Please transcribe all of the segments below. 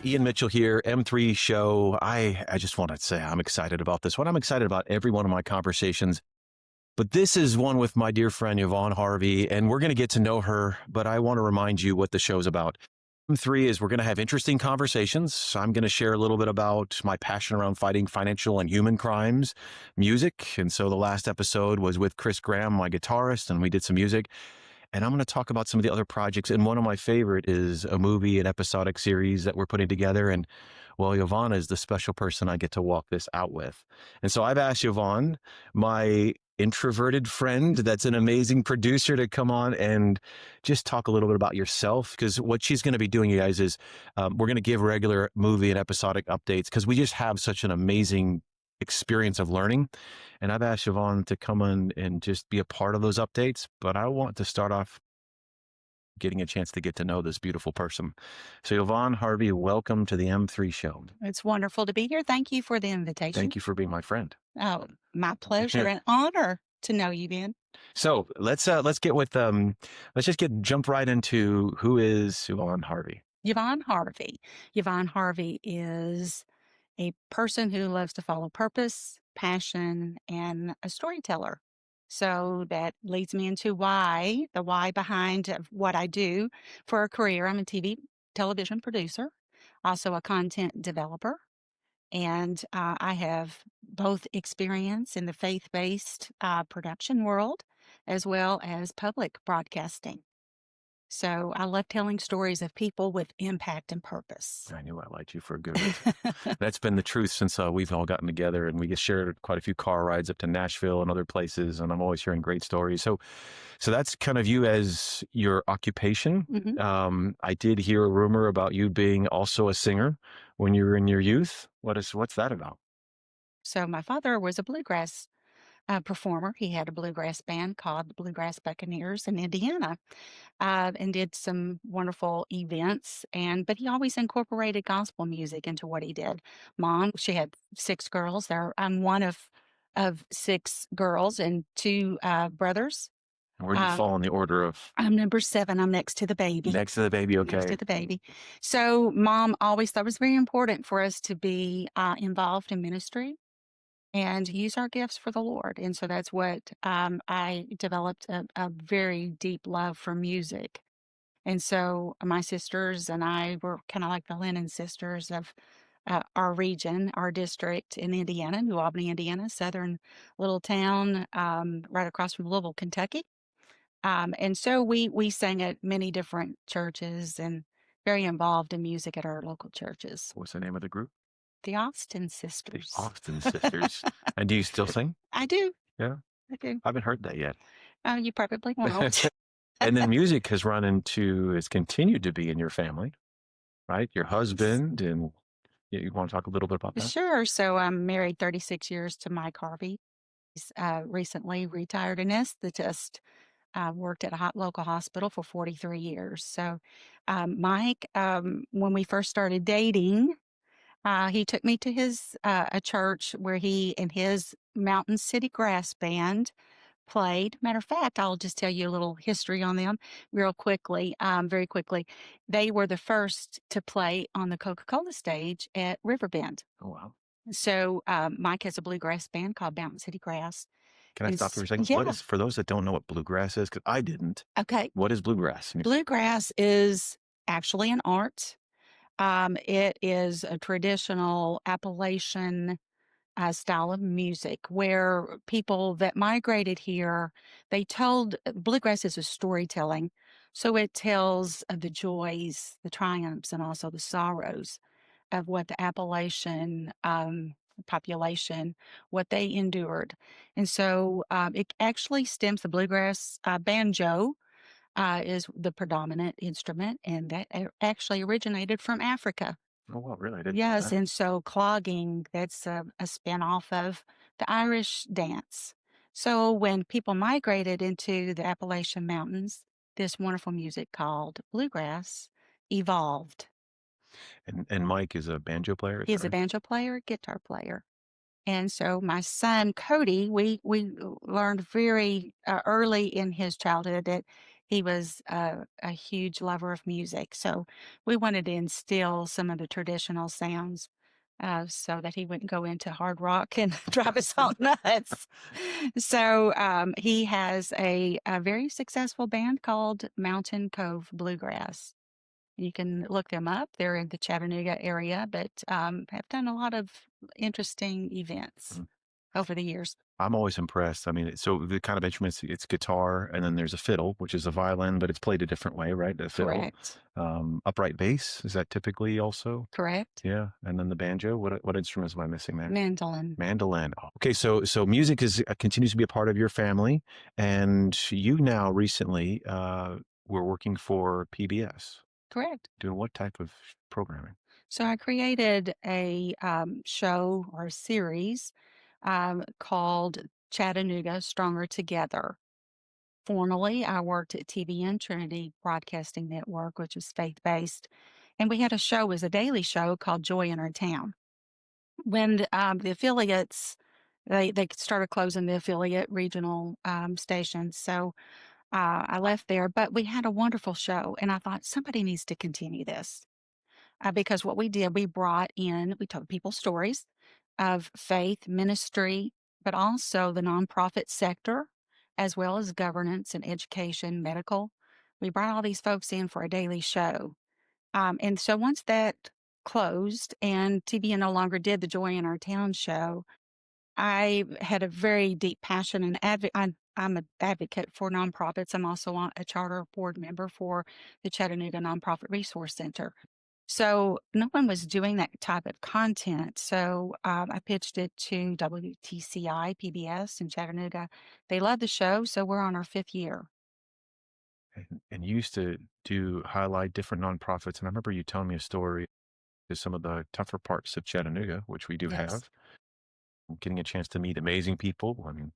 Ian Mitchell here, M3 show. I just want to say I'm excited about this one. I'm excited about every one of my conversations, but this is one with my dear friend Yvonne Harvey, and we're going to get to know her, but I want to remind you what the show's about. M3 is we're going to have interesting conversations. I'm going to share a little bit about my passion around fighting financial and human crimes, music. And so the last episode was with Chris Graham, my guitarist, and we did some music. And I'm going to talk about some of the other projects. And one of my favorite is a movie, an episodic series that we're putting together. And well, Yvonne is the special person I get to walk this out with. And so I've asked Yvonne, my introverted friend that's an amazing producer, to come on and just talk a little bit about yourself. Because what she's going to be doing, you guys, is we're going to give regular movie and episodic updates because we just have such an amazing experience of learning. And I've asked Yvonne to come on and just be a part of those updates. But I want to start off getting a chance to get to know this beautiful person. So Yvonne Harvey, welcome to the M3 show. It's wonderful to be here. Thank you for the invitation. Thank you for being my friend. Oh, my pleasure and honor to know you, Ben. So let's get with jump right into who is Yvonne Harvey. Yvonne Harvey. Yvonne Harvey is a person who loves to follow purpose, passion, and a storyteller. So that leads me into the why behind what I do for a career. I'm a television producer, also a content developer. And I have both experience in the faith-based production world as well as public broadcasting. So I love telling stories of people with impact and purpose. I knew I liked you for a good reason. That's been the truth since we've all gotten together, and we just shared quite a few car rides up to Nashville and other places, and I'm always hearing great stories. So that's kind of you as your occupation. Mhm. I did hear a rumor about you being also a singer when you were in your youth. What's that about? So my father was a bluegrass performer. He had a bluegrass band called the Bluegrass Buccaneers in Indiana, and did some wonderful events. But he always incorporated gospel music into what he did. Mom, she had 6 girls. I'm one of 6 girls and 2 brothers. Where do you fall in the order of? I'm number 7. I'm next to the baby. Next to the baby, Next okay. to the baby. So Mom always thought it was very important for us to be involved in ministry and use our gifts for the Lord. And so that's what I developed a very deep love for music. And so my sisters and I were kind of like the Lennon sisters of our region, our district in Indiana, New Albany, Indiana, southern little town right across from Louisville, Kentucky. And so we sang at many different churches and very involved in music at our local churches. What's the name of the group? The Austin Sisters. The Austin Sisters. And do you still sing? I do. Yeah. I do. I haven't heard that yet. You probably won't. And then music has continued to be in your family, right? Your husband, and you want to talk a little bit about that? Sure. So I'm married 36 years to Mike Harvey. He's recently retired anesthetist. Worked at a local hospital for 43 years. So Mike, when we first started dating, he took me to a church where he and his Mountain City Brass Band played. Matter of fact, I'll just tell you a little history on them very quickly. They were the first to play on the Coca-Cola stage at Riverbend. Oh, wow. So Mike has a bluegrass band called Mountain City Grass. Can I stop for a second? Yeah. For those that don't know what bluegrass is, because I didn't. Okay. What is bluegrass? Bluegrass is actually an art. It is a traditional Appalachian style of music where people that migrated here, bluegrass is a storytelling. So it tells of the joys, the triumphs, and also the sorrows of what the Appalachian population, what they endured. And so it actually stems, the bluegrass banjo is the predominant instrument, and that actually originated from Africa. Oh, well, really? I didn't know Yes, that. and so clogging, that's a spin-off of the Irish dance. So when people migrated into the Appalachian Mountains, this wonderful music called bluegrass evolved. And Mike is a banjo player? He's a banjo player, guitar player. And so my son, Cody, we learned very early in his childhood that he was a huge lover of music. So we wanted to instill some of the traditional sounds so that he wouldn't go into hard rock and drive us all nuts. So he has a very successful band called Mountain Cove Bluegrass. You can look them up. They're in the Chattanooga area, but have done a lot of interesting events Mm. over the years. I'm always impressed. I mean, so the kind of instruments, it's guitar, and then there's a fiddle, which is a violin, but it's played a different way, right? The fiddle, Correct. upright bass, is that typically also? Correct. Yeah, and then the banjo. What instruments am I missing there? Mandolin. Mandolin. Oh, okay, so music is continues to be a part of your family, and you now recently were working for PBS. Correct. Doing what type of programming? So I created a show or a series called Chattanooga Stronger Together. Formerly, I worked at TVN Trinity Broadcasting Network, which is faith based. And we had a show, it was a daily show called Joy in Our Town. When the affiliates, they started closing the affiliate regional stations. So I left there, but we had a wonderful show. And I thought somebody needs to continue this. Because what we did, we told people stories of faith, ministry, but also the nonprofit sector, as well as governance and education, medical. We brought all these folks in for a daily show. And so once that closed and TBN no longer did the Joy in Our Town show, I had a very deep passion and I'm an advocate for nonprofits. I'm also a charter board member for the Chattanooga Nonprofit Resource Center. So no one was doing that type of content. So I pitched it to WTCI PBS in Chattanooga. They love the show, so we're on our fifth year. And you used to do highlight different nonprofits, and I remember you telling me a story to some of the tougher parts of Chattanooga, which we do Yes. have, getting a chance to meet amazing people. I mean,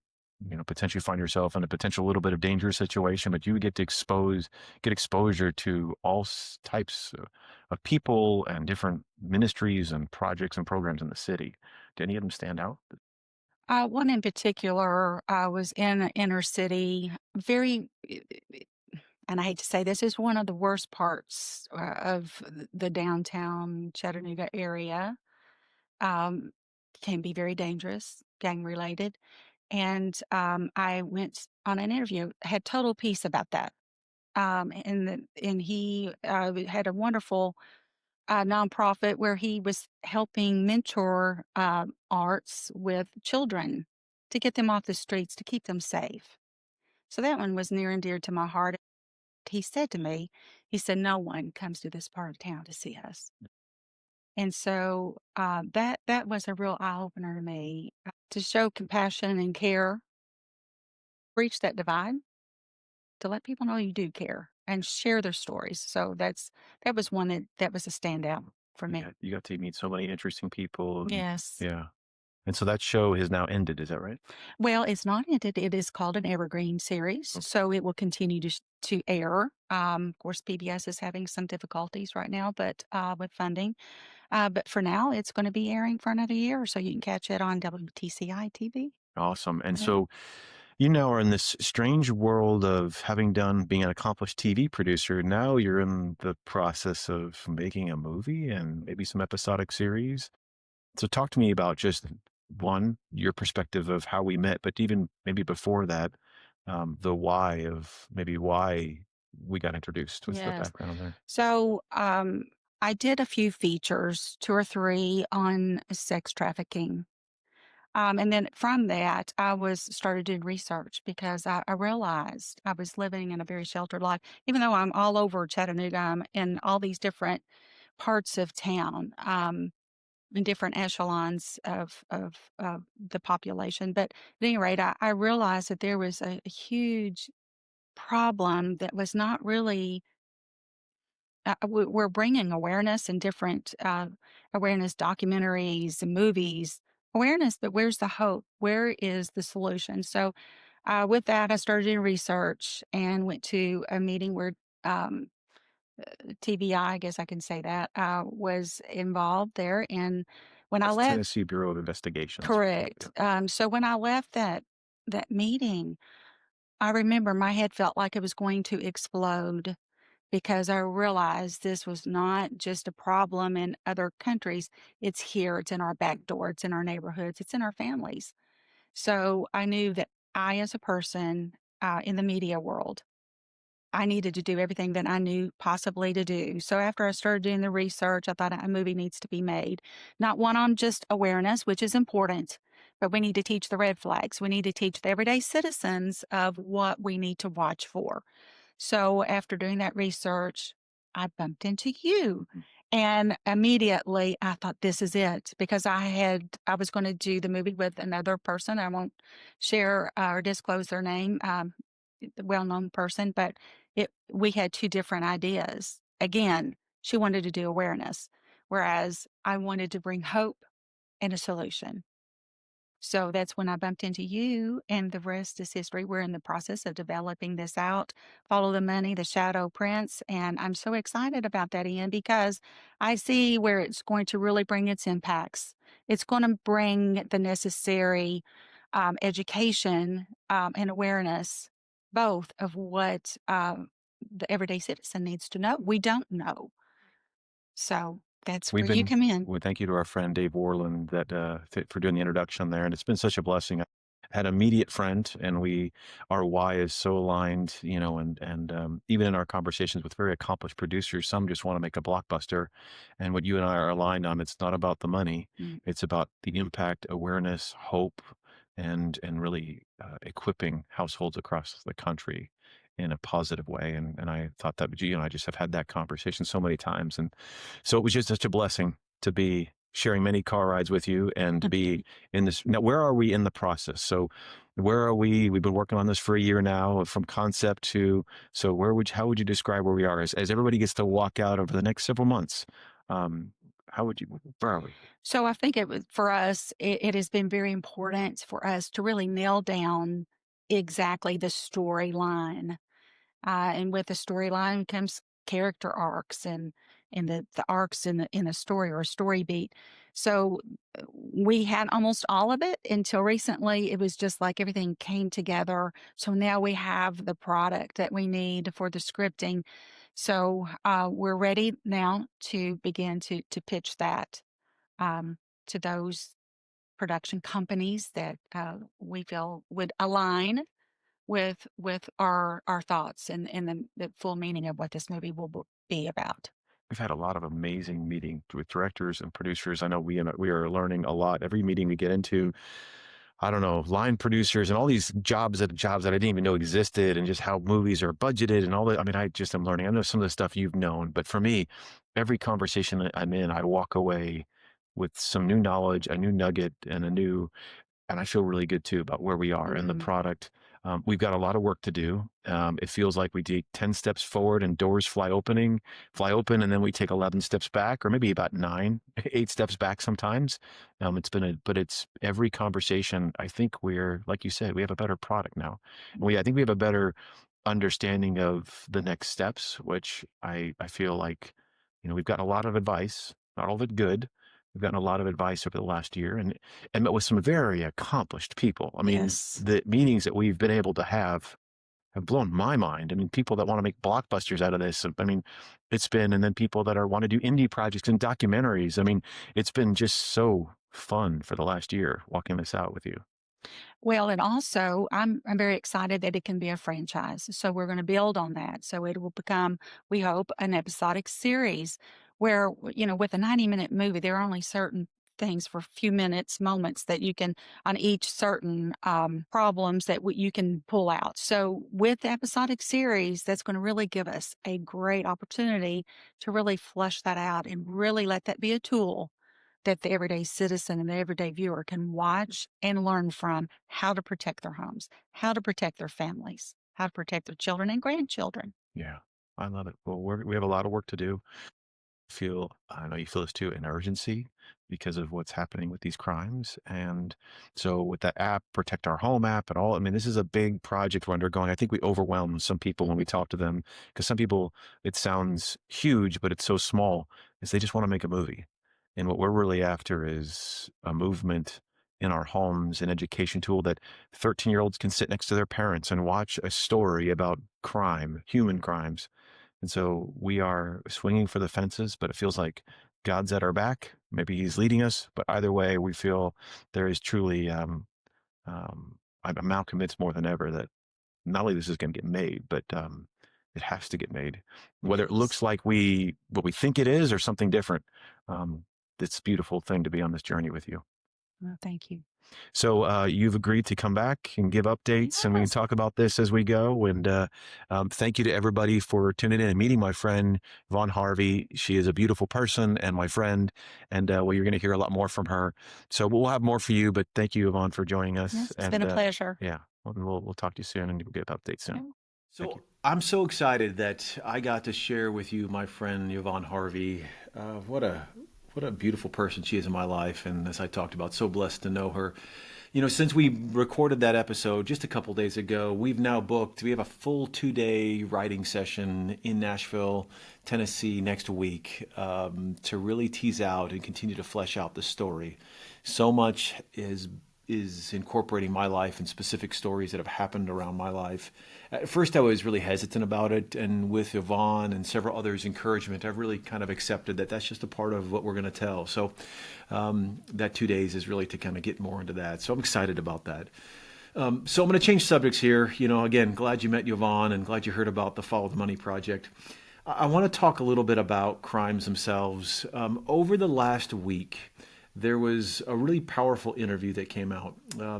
potentially find yourself in a potential little bit of dangerous situation, but you get to get exposure to all types of people and different ministries and projects and programs in the city. Did any of them stand out? One in particular was in inner city, and I hate to say this is one of the worst parts of the downtown Chattanooga area. Um, can be very dangerous, gang related. And I went on an interview, had total peace about that. And he had a wonderful nonprofit where he was helping mentor arts with children to get them off the streets, to keep them safe. So that one was near and dear to my heart. He said to me, he said, "No one comes to this part of town to see us." And so that was a real eye opener to me to show compassion and care, breach that divide, to let people know you do care and share their stories. So that was one that was a standout for me. You got to meet so many interesting people. And, Yes. yeah. And so that show has now ended. Is that right? Well, it's not ended. It is called an evergreen series, Okay. so it will continue to air. Of course, PBS is having some difficulties right now, but with funding. But for now, it's going to be airing for another year, so you can catch it on WTCI TV. Awesome. And Yeah. so you now are in this strange world of having done being an accomplished TV producer. Now you're in the process of making a movie and maybe some episodic series. So talk to me about just one, your perspective of how we met, but even maybe before that, the why of maybe why we got introduced. What's the Yes. background there? So I did a few features, two or three on sex trafficking. And then from that, I was started doing research because I realized I was living in a very sheltered life. Even though I'm all over Chattanooga, I'm in all these different parts of town, in different echelons of the population. But at any rate, I realized that there was a huge problem that was not really we're bringing awareness and different awareness documentaries and movies awareness, but where's the hope, where is the solution? So with that I started doing research and went to a meeting where um, TBI, I guess I can say that, was involved there. And when I That's left, Tennessee Bureau of Investigations. correct. So when I left that meeting, I remember my head felt like it was going to explode because I realized this was not just a problem in other countries. It's here, it's in our back door, it's in our neighborhoods, it's in our families. So I knew that I, as a person in the media world, I needed to do everything that I knew possibly to do. So after I started doing the research, I thought a movie needs to be made. Not one on just awareness, which is important, but we need to teach the red flags. We need to teach the everyday citizens of what we need to watch for. So after doing that research, I bumped into you. And immediately I thought, this is it, because I was going to do the movie with another person. I won't share or disclose their name, the well-known person, but we had two different ideas. Again, she wanted to do awareness, whereas I wanted to bring hope and a solution. So that's when I bumped into you, and the rest is history. We're in the process of developing this out. Follow the Money, The Shadow Prince, and I'm so excited about that, Ian, because I see where it's going to really bring its impacts. It's going to bring the necessary education and awareness, both of what the everyday citizen needs to know. We don't know. So that's We've where you been come in. well, thank you to our friend Dave Worland that for doing the introduction there, and it's been such a blessing. I had an immediate friend, and our why is so aligned, and even in our conversations with very accomplished producers, some just want to make a blockbuster, and what you and I are aligned on, it's not about the money, Mm. it's about the impact, awareness, hope, and really equipping households across the country in a positive way. And I thought that you and I just have had that conversation so many times, and so it was just such a blessing to be sharing many car rides with you and to be in this. Now, where are we in the process? So, where are we? We've been working on this for a year now, from concept to. So, how would you describe where we are as everybody gets to walk out over the next several months? Um, where are we? So I think it was for us, it has been very important for us to really nail down exactly the storyline. And with the storyline comes character arcs and the arcs in the story or a story beat. So we had almost all of it until recently. It was just like everything came together. So now we have the product that we need for the scripting. So we're ready now to begin to pitch that um, to those production companies that we feel would align with our thoughts and the full meaning of what this movie will be about. We've had a lot of amazing meetings with directors and producers. I know we are learning a lot. Every meeting we get into, I don't know, line producers and all these jobs that I didn't even know existed, and just how movies are budgeted and all that. I mean, I just am learning. I know some of the stuff you've known, but for me, every conversation that I'm in, I walk away with some new knowledge, a new nugget, and I feel really good too about where we are and the Mhm. product. We've got a lot of work to do. It feels like we take 10 steps forward and doors fly open, and then we take 11 steps back, or maybe about nine, 8 steps back sometimes. But it's every conversation. I think like you said, we have a better product now. I think we have a better understanding of the next steps, which I feel like, we've gotten a lot of advice, not all of it good. We've gotten a lot of advice over the last year, and met with some very accomplished people. I mean, Yes. the meetings that we've been able to have blown my mind. I mean, people that want to make blockbusters out of this. I mean, and then people that want to do indie projects and documentaries. I mean, it's been just so fun for the last year walking this out with you. Well, and also, I'm very excited that it can be a franchise. So we're going to build on that. So it will become, we hope, an episodic series where, with a 90-minute movie, there are only certain things for a few minutes, moments that you can, on each certain problems that you can pull out. So with the episodic series, that's going to really give us a great opportunity to really flush that out and really let that be a tool that the everyday citizen and the everyday viewer can watch and learn from how to protect their homes, how to protect their families, how to protect their children and grandchildren. Yeah, I love it. Well, we have a lot of work to do. I know you feel this too, an urgency because of what's happening with these crimes. And so with that app, Protect Our Home app and all, I mean, this is a big project we're undergoing. I think we overwhelm some people when we talk to them, because some people, it sounds huge, but it's so small, is they just want to make a movie. And what we're really after is a movement in our homes, an education tool that 13-year-olds can sit next to their parents and watch a story about crime, human crimes. And so we are swinging for the fences, but it feels like God's at our back. Maybe He's leading us, but either way, we feel there is truly, I'm now convinced more than ever that not only this is going to get made, but it has to get made. Whether it Yes. looks like what we think it is or something different, it's a beautiful thing to be on this journey with you. Well, thank you. So you've agreed to come back and give updates, and we can Yes. talk about this as we go. And thank you to everybody for tuning in and meeting my friend Yvonne Harvey. She is a beautiful person and my friend, and well, you're going to hear a lot more from her. So we'll have more for you. But thank you, Yvonne, for joining us. Yes, it's been And a pleasure. yeah, we'll talk to you soon, and we'll get updates soon. Yeah. Thank you. I'm so excited that I got to share with you my friend Yvonne Harvey. What a beautiful person she is in my life, and as I talked about, so blessed to know her. Since we recorded that episode just a couple days ago, we've now booked. We have a full 2-day writing session in Nashville, Tennessee next week to really tease out and continue to flesh out the story. So much is incorporating my life and specific stories that have happened around my life. At first, I was really hesitant about it, and with Yvonne and several others' encouragement, I've really kind of accepted that that's just a part of what we're going to tell. So that 2 days is really to kind of get more into that. So I'm excited about that. So I'm going to change subjects here. Again, glad you met Yvonne and glad you heard about the Follow the Money Project. I want to talk a little bit about crimes themselves. Over the last week, there was a really powerful interview that came out.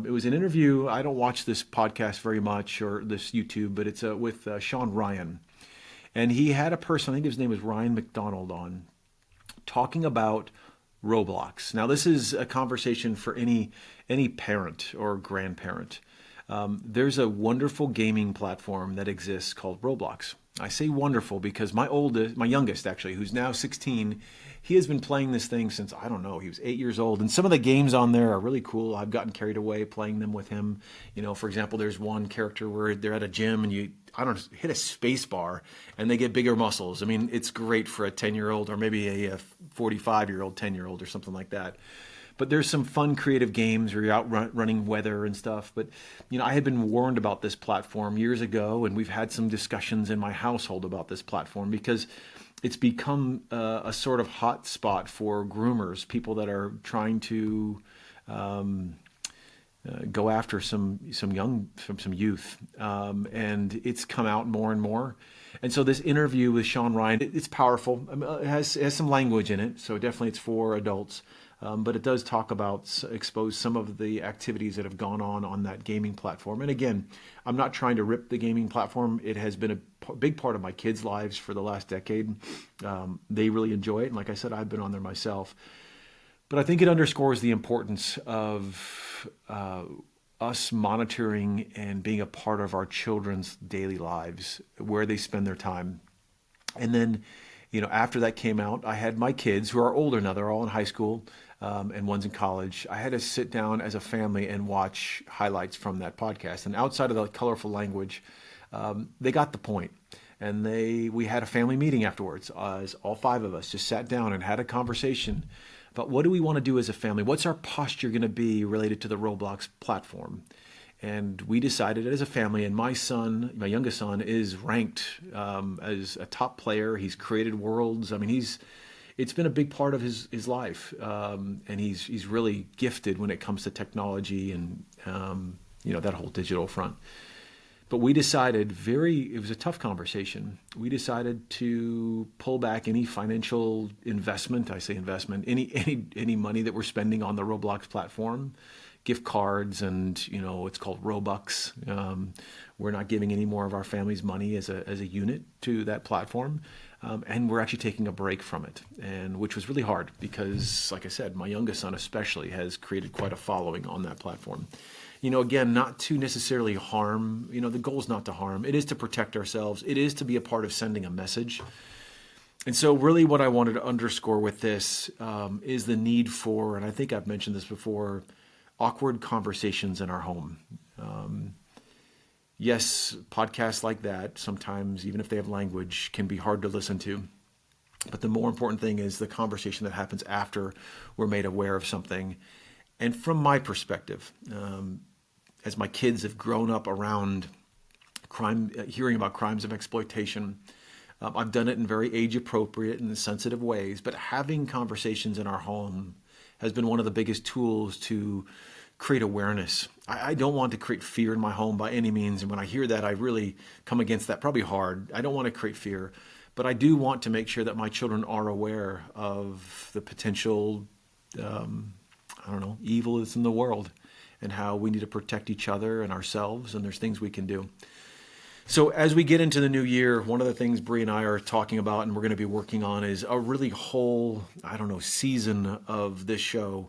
It was an interview. I don't watch this podcast very much or this YouTube, but it's with Sean Ryan. And he had a person, I think his name was Ryan McDonald, on talking about Roblox. Now, this is a conversation for any parent or grandparent. There's a wonderful gaming platform that exists called Roblox. I say wonderful because my youngest actually, who's now 16, he has been playing this thing since, I don't know, he was 8 years old. And some of the games on there are really cool. I've gotten carried away playing them with him. For example, there's one character where they're at a gym and hit a space bar and they get bigger muscles. I mean, it's great for a 10-year-old or maybe a 45-year-old, 10-year-old or something like that. But there's some fun, creative games where you're out running weather and stuff. But, I had been warned about this platform years ago, and we've had some discussions in my household about this platform because it's become a sort of hot spot for groomers, people that are trying to go after some youth. And it's come out more and more. And so this interview with Sean Ryan, it's powerful. It has some language in it, so definitely it's for adults. But it does expose some of the activities that have gone on that gaming platform. And again, I'm not trying to rip the gaming platform. It has been a big part of my kids' lives for the last decade. They really enjoy it. And like I said, I've been on there myself. But I think it underscores the importance of us monitoring and being a part of our children's daily lives, where they spend their time. And then, after that came out, I had my kids who are older now. They're all in high school and one's in college. I had to sit down as a family and watch highlights from that podcast. And outside of the colorful language, they got the point. And we had a family meeting afterwards. As all 5 of us just sat down and had a conversation about what do we want to do as a family? What's our posture going to be related to the Roblox platform? And we decided as a family, and my youngest son, is ranked as a top player. He's created worlds. I mean, it's been a big part of his life, and he's really gifted when it comes to technology and that whole digital front. But we decided it was a tough conversation. We decided to pull back any financial investment. I say investment, any money that we're spending on the Roblox platform. Gift cards and it's called Robux. We're not giving any more of our family's money as a unit to that platform, and we're actually taking a break from it, and which was really hard because, like I said, my youngest son especially has created quite a following on that platform. Again, not to necessarily harm. The goal is not to harm. It is to protect ourselves. It is to be a part of sending a message. And so really what I wanted to underscore with this is the need for, and I think I've mentioned this before, awkward conversations in our home. Yes, podcasts like that, sometimes, even if they have language, can be hard to listen to. But the more important thing is the conversation that happens after we're made aware of something. And from my perspective, as my kids have grown up around crime, hearing about crimes of exploitation, I've done it in very age appropriate and sensitive ways, but having conversations in our home has been one of the biggest tools to create awareness. I don't want to create fear in my home by any means. And when I hear that, I really come against that probably hard. I don't want to create fear, but I do want to make sure that my children are aware of the potential, evil that's in the world and how we need to protect each other and ourselves. And there's things we can do. So as we get into the new year, one of the things Bree and I are talking about and we're going to be working on is a really whole, season of this show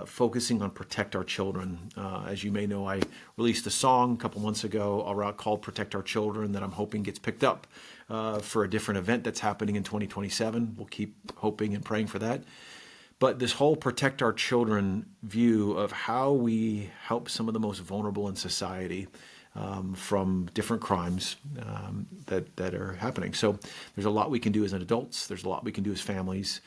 focusing on Protect Our Children. As you may know, I released a song a couple months ago called Protect Our Children that I'm hoping gets picked up for a different event that's happening in 2027. We'll keep hoping and praying for that. But this whole Protect Our Children view of how we help some of the most vulnerable in society from different crimes that are happening. So there's a lot we can do as adults. There's a lot we can do as families.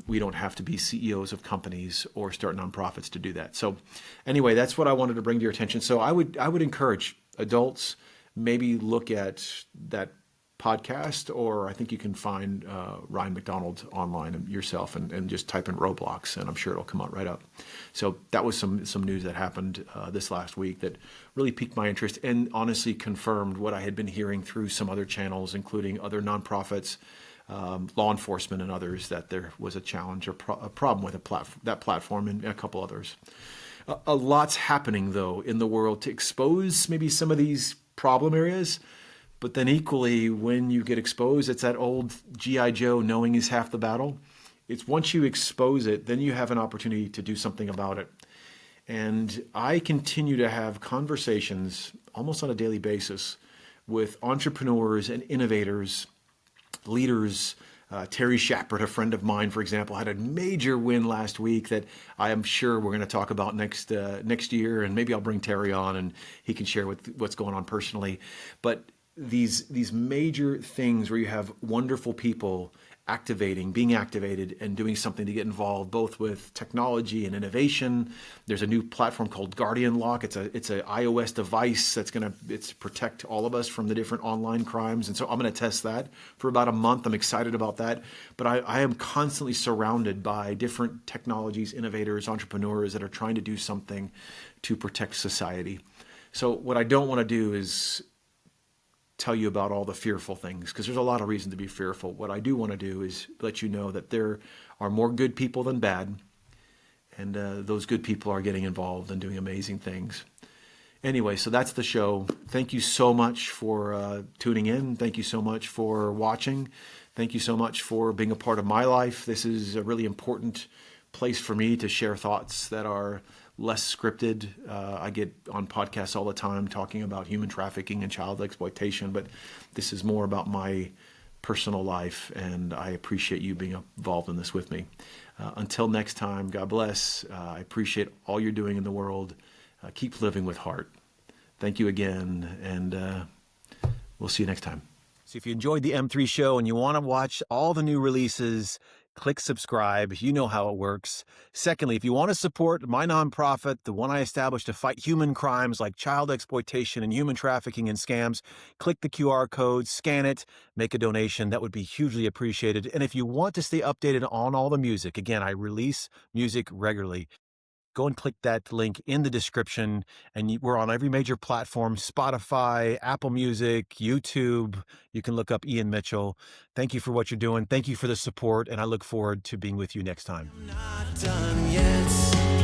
We don't have to be CEOs of companies or start nonprofits to do that. So anyway, that's what I wanted to bring to your attention. So I would encourage adults, maybe look at that podcast, or I think you can find Ryan McDonald online yourself and just type in Roblox, and I'm sure it'll come out right up. So that was some news that happened this last week that really piqued my interest and honestly confirmed what I had been hearing through some other channels, including other nonprofits, law enforcement, and others, that there was a challenge or a problem with that platform and a couple others. A lot's happening, though, in the world to expose maybe some of these problem areas. But then equally, when you get exposed, it's that old G.I. Joe, knowing is half the battle. It's once you expose it, then you have an opportunity to do something about it. And I continue to have conversations almost on a daily basis with entrepreneurs and innovators, leaders. Terry Shepard, a friend of mine, for example, had a major win last week that I am sure we're going to talk about next year. And maybe I'll bring Terry on and he can share what's going on personally. But these major things where you have wonderful people being activated and doing something to get involved, both with technology and innovation. There's a new platform called Guardian Lock. It's an iOS device that's going to protect all of us from the different online crimes. And so I'm going to test that for about a month. I'm excited about that. But I am constantly surrounded by different technologies, innovators, entrepreneurs that are trying to do something to protect society. So what I don't want to do is tell you about all the fearful things, because there's a lot of reason to be fearful. What I do want to do is let you know that there are more good people than bad, and those good people are getting involved and doing amazing things. Anyway, so that's the show. Thank you so much for tuning in. Thank you so much for watching. Thank you so much for being a part of my life. This is a really important place for me to share thoughts that are less scripted. I get on podcasts all the time talking about human trafficking and child exploitation, but this is more about my personal life, and I appreciate you being involved in this with me. Until next time, God bless. I appreciate all you're doing in the world. Keep living with heart. Thank you again, and we'll see you next time. So if you enjoyed the M3 show and you want to watch all the new releases, click subscribe. You know how it works. Secondly, if you want to support my nonprofit, the one I established to fight human crimes like child exploitation and human trafficking and scams, click the QR code, scan it, make a donation. That would be hugely appreciated. And if you want to stay updated on all the music, again, I release music regularly. Go and click that link in the description. And we're on every major platform: Spotify, Apple Music, YouTube. You can look up Ian Mitchell. Thank you for what you're doing. Thank you for the support. And I look forward to being with you next time. Not done yet.